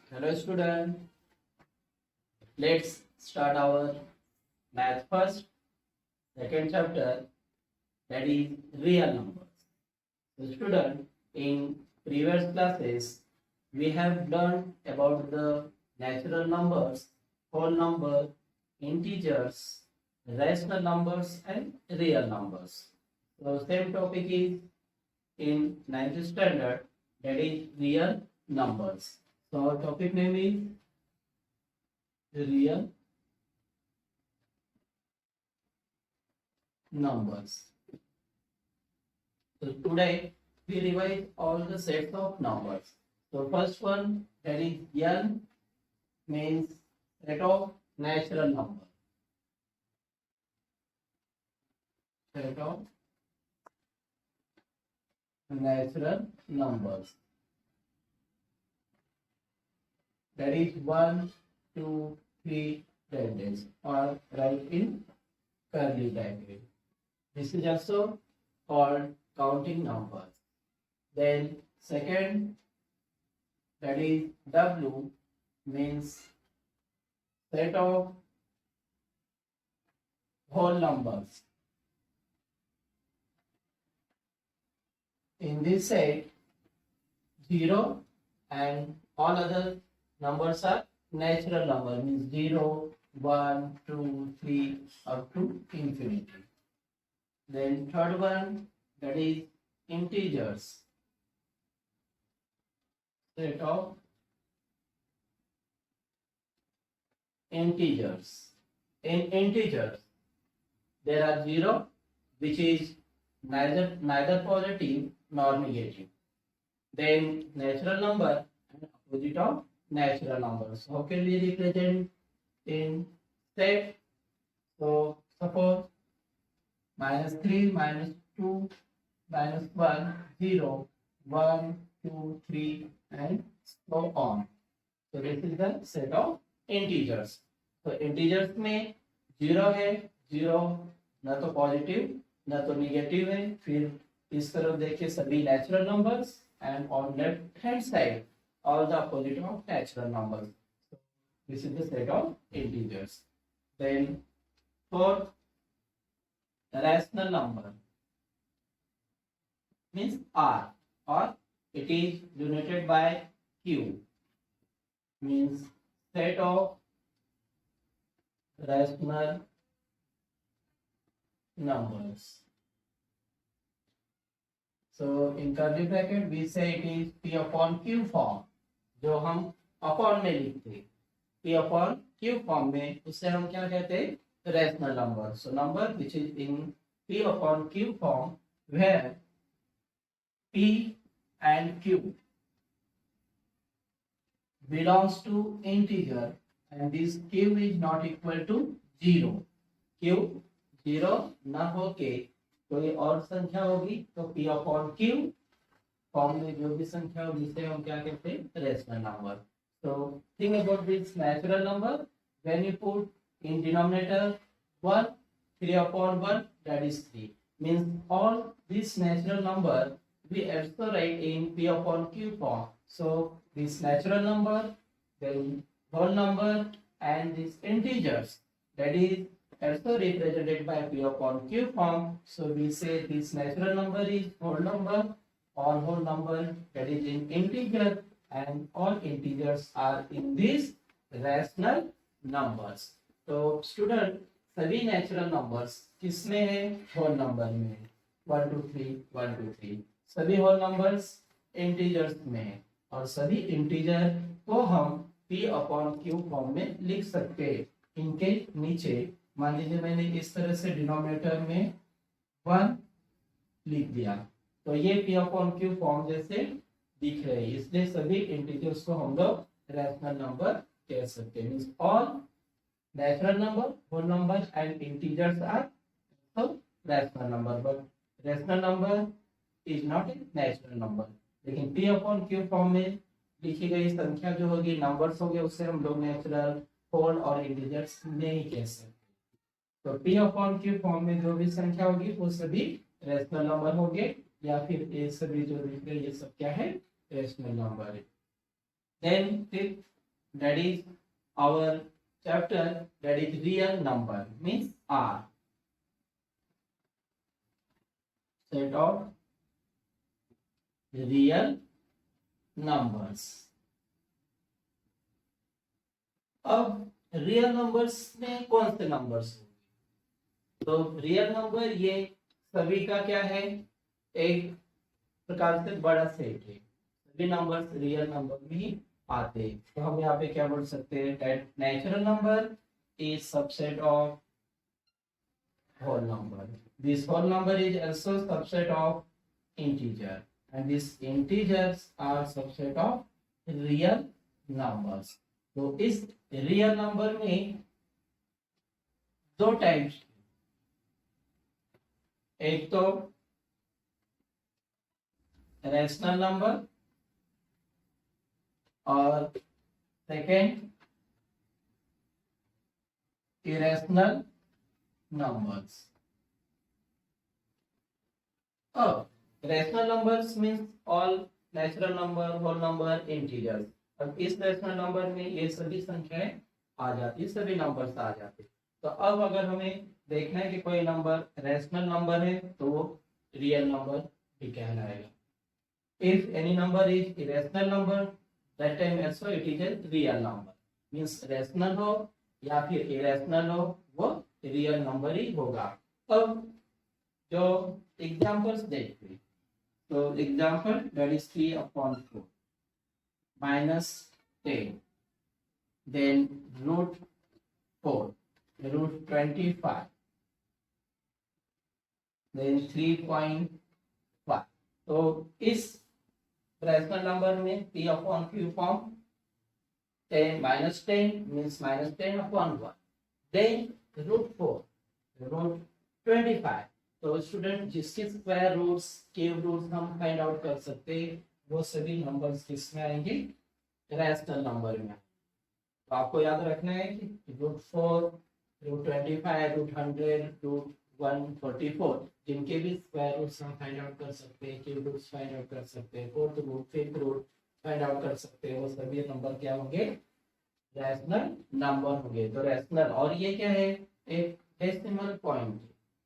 Hello student, let's start our math first, second chapter, that is real numbers. So student, in previous classes we have learned about the natural numbers, whole number, integers, rational numbers and real numbers. So same topic is in ninth standard, that is real numbers. So our topic name is real numbers. So today we revise all the sets of numbers. So first one, that is N, means set of natural number. Set of natural numbers. That is 1, 2, 3, that is, or write in curly bracket. This is also called counting numbers. Then second, that is W, means set of whole numbers. In this set, 0 and all other numbers are natural number, means 0, 1, 2, 3 up to infinity. Then third one, that is integers. Set of integers. In integers, there are 0, which is neither positive nor negative. Then natural number and opposite of natural numbers. How can we represent in set? So suppose -3, -2, -1, 0, 1, 2, 3 and so on. So this is the set of integers. तो integers में 0 है, 0 ना तो positive ना तो negative है. फिर इस तरफ देखिए सभी natural numbers and on left hand side all the opposite of natural numbers. So this is the set of integers. Then for rational number means R, or it is denoted by Q, means set of rational numbers. So in curly bracket we say it is P upon Q form. जो हम upon में लिखते हैं P upon Q form में, उससे हम क्या कहते हैं? Rational number. So number which is in P upon Q form, where P and Q belongs to integer and this Q is not equal to 0. Q 0 न होके कोई और संख्या होगी तो P अपॉन Q फॉर्म में जो भी संख्या होगी इसे हम क्या कहते हैं? Rational number. So think about this natural number. When you put in denominator 1, 3 upon 1, that is 3. Means all this natural number we also write in P upon Q form. So this natural number, then whole number and these integers, that is also represented by P upon Q form. So we say this natural number is whole number, all whole number that is in integer, and all integers are in these rational numbers. तो student सभी natural numbers किसमें है? Whole number में. 1 2 3 1 2 3 सभी whole numbers integers में है और सभी इंटीजर को हम P अपॉन Q फॉर्म में लिख सकते हैं. इनके नीचे मान लीजिए मैंने इस तरह से डिनोमिनेटर में 1 लिख दिया तो ये P अपॉन Q फॉर्म जैसे दिख रहे हैं, इसलिए सभी इंटीजर्स को हम लोग रैशनल नंबर कह सकते हैं. Means all natural number, whole number and integers are also rational number, but rational number is not a natural number. लेकिन P upon Q फॉर्म में लिखी गई संख्या जो होगी, नंबर्स होंगे, उससे हम लोग नेचुरल, होल और इंटीजर्स नहीं कह सकते. तो P upon Q फॉर्म में जो भी संख्या होगी वो सभी रेशनल नंबर होंगे, या फिर ये सभी जो लिख रहे ये सब क्या है? रेशनल नंबर है. Then that is our chapter, that is real number means R, set of real numbers. अब रियल नंबर्स में कौन से नंबर्स होंगे? तो रियल नंबर ये सभी का क्या है, एक प्रकार से बड़ा सेट है, सभी नंबर्स रियल नंबर में ही आते हैं। तो हम यहाँ पे क्या बोल सकते हैं, that natural number is subset of whole number, this whole number is also subset of integer and this integers are subset of real numbers. तो इस रियल नंबर में दो टाइप्स, एक तो रैशनल नंबर और सेकेंड इरेशनल नंबर्स। अब rational numbers means all natural number, whole number, integers. अब इस रैशनल नंबर में ये सभी संख्याएं आ जाती है, सभी नंबर्स आ जाते हैं। तो अब अगर हमें देखना है कि कोई नंबर रैशनल नंबर है तो वो रियल नंबर भी कहलाएगा। If any number is irrational number that time also it is a real number, means rational हो या फिर इरेशनल हो वो रियल नंबर ही होगा। अब जो एग्जांपल्स देखते हैं, तो example that is 3/4 -10, then √4, √25, then 3.5। तो इस रैशनल नंबर में P/Q फॉर्म 10 -10 means -10/1, then √4, √25। तो स्टूडेंट जिसके स्क्वायर रूट्स, क्यूब रूट्स हम फाइंड आउट कर सकते हैं वो सभी नंबर्स किसमें आएंगे, रैशनल नंबर में। तो आपको याद रखना है कि √4, √25, √100, √144 जिनके भी स्क्वायर रूट्स हम फाइंड आउट कर सकते हैं, क्यूब रूट्स फाइंड आउट कर सकते हैं, fourth root, fifth root find out कर सकते हैं, वो सभी नंबर क्या होंगे, रैशनल नंबर होंगे। तो रैशनल, और ये क्या है, एक डेसिमल पॉइंट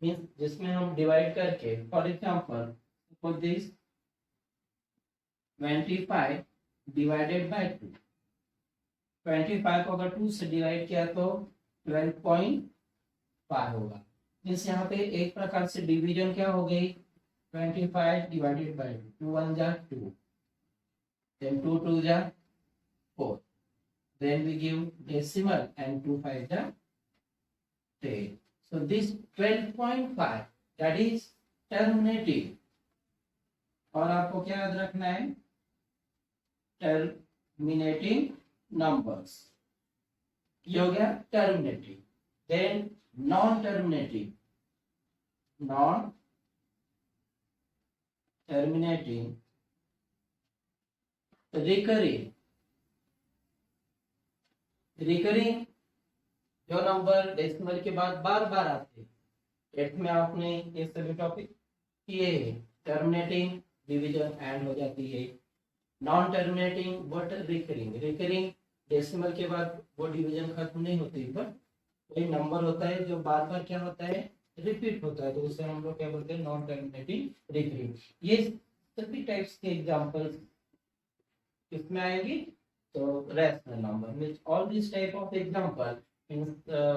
मींस जिसमें हम डिवाइड करके, for example suppose this 25 divided by 2, 25 को अगर 2 से डिवाइड किया तो 12.5 होगा। मींस यहाँ पे एक प्रकार से डिवीजन क्या हो गई, 25 डिवाइडेड बाय 2, 2 1 जा 2, then 2 2 जा 4, then we give decimal and 2 5 जा 10। So this 12.5 that is terminating, और आपको क्या याद रखना है, terminating numbers, ये हो गया terminating। then non terminating, non terminating, recurring, recurring जो नंबर डेसिमल के बाद बार बार आते हैं, एट में आपने ये सभी टॉपिक किए हैं। टर्मिनेटिंग डिवीजन एंड हो जाती है, non terminating but recurring, recurring decimal के बाद वो डिवीजन खत्म नहीं होती बट कोई नंबर होता है जो बार बार क्या होता है, रिपीट होता है, तो उसे हम लोग क्या बोलते हैं, नॉन टर्मिनेटिंग रिकरिंग। ये सभी टाइप्स के एग्जांपल्स किसमें आएंगी, तो rational number means all these type of example means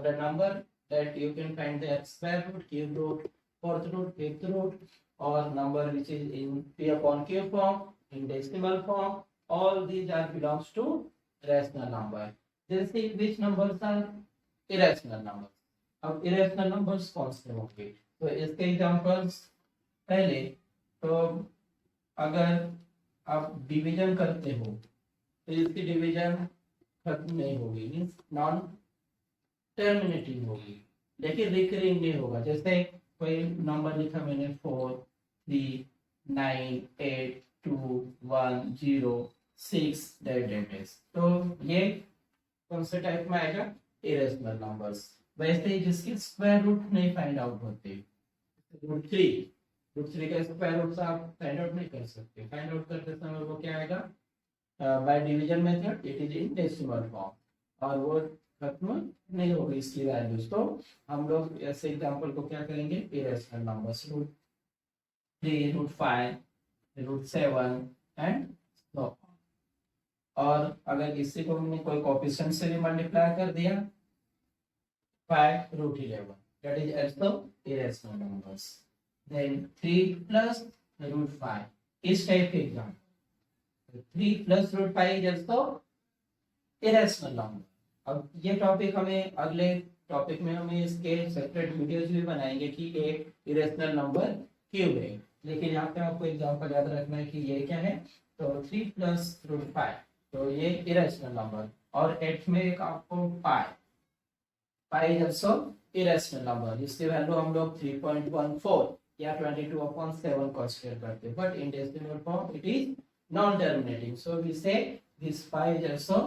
the number that you can find the square root, cube root, fourth root, fifth root, or number which is in P/Q form, in decimal form, all these are belongs to rational number। जैसे which numbers are irrational numbers। अब irrational numbers कौन से होंगे, तो इसके examples, पहले तो अगर आप डिवीजन करते हो तो इसकी डिवीजन खत्म नहीं होगी, मींस नॉन टर्मिनेटिंग होगी, लेकिन रिकरिंग नहीं होगा। जैसे कोई नंबर लिखा मैंने 4 3 9 8 2 1 0 6 डेट, तो ये कौन से टाइप में आएगा, इरेशनल नंबर्स। वैसे ही जिसके स्क्वायर रूट नहीं फाइंड आउट होते, √3 का स्क्वायर रूट आप फाइंड आउट नहीं कर सकते, फाइंड आउट करते समय वो क्या आएगा, by division method it is in decimal form और वो खत्म नहीं होगी इसकी वैल्यूज। तो हम लोग ऐसे एग्जांपल को क्या करेंगे, irrational numbers √3, √5, √7 and so on। और अगर इसी को हमने कोई कोएफिशिएंट से भी मल्टीप्लाई कर दिया 5√11 that is also irrational numbers। then 3 plus √5 इस टाइप के example 3 plus √5 is also irrational number। अब ये टॉपिक हमें अगले टॉपिक में हमें इसके सेपरेट वीडियोस भी बनाएंगे कि एक इरेशनल नंबर क्यों है, लेकिन यहाँ पे आपको एग्जांपल याद रखना है कि ये क्या है। तो 3 plus √5 तो ये इरेशनल नंबर और 8 में एक आपको pi is also irrational number, इसकी वैल्यू हम लोग 3.14 या 22/7 कंसीडर करते हैं, but in decimal form it is non terminating, so we say this pi is also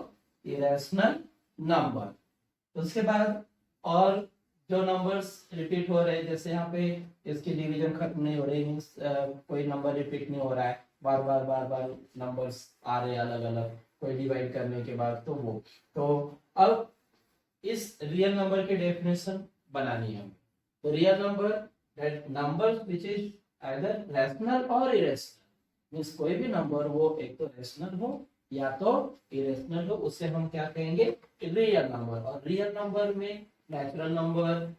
irrational number. उसके बाद और जो नंबर्स रिपीट हो रहे हैं, जैसे यहाँ पे इसकी डिवीजन खत्म नहीं हो रही, मींस कोई नंबर रिपीट नहीं हो रहा है, बार बार नंबर्स आ रहे हैं अलग अलग कोई डिवाइड करने के बाद, तो वो तो अब इस रियल नंबर की डेफिनेशन बनानी है। तो real number that number which is either rational और इरेशनल, मींस कोई भी नंबर वो एक तो रैशनल हो या तो इरेशनल हो, उससे हम क्या कहेंगे, रियल नंबर। और रियल नंबर में natural number,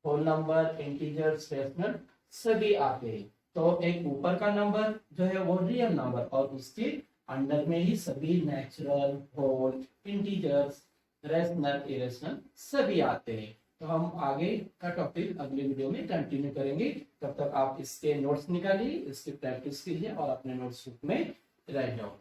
whole number, integers, rational सभी आते हैं। तो एक ऊपर का नंबर जो है वो रियल नंबर और उसके अंडर में ही सभी natural, whole, integers, rational, irrational सभी आते हैं। तो हम आगे का टॉपिक अगले वीडियो में कंटिन्यू करेंगे। तब तक आप इसके नोट्स निकालिए, इसकी प्रैक्टिस कीजिए और अपने नोट्स बुक में रह जाओ।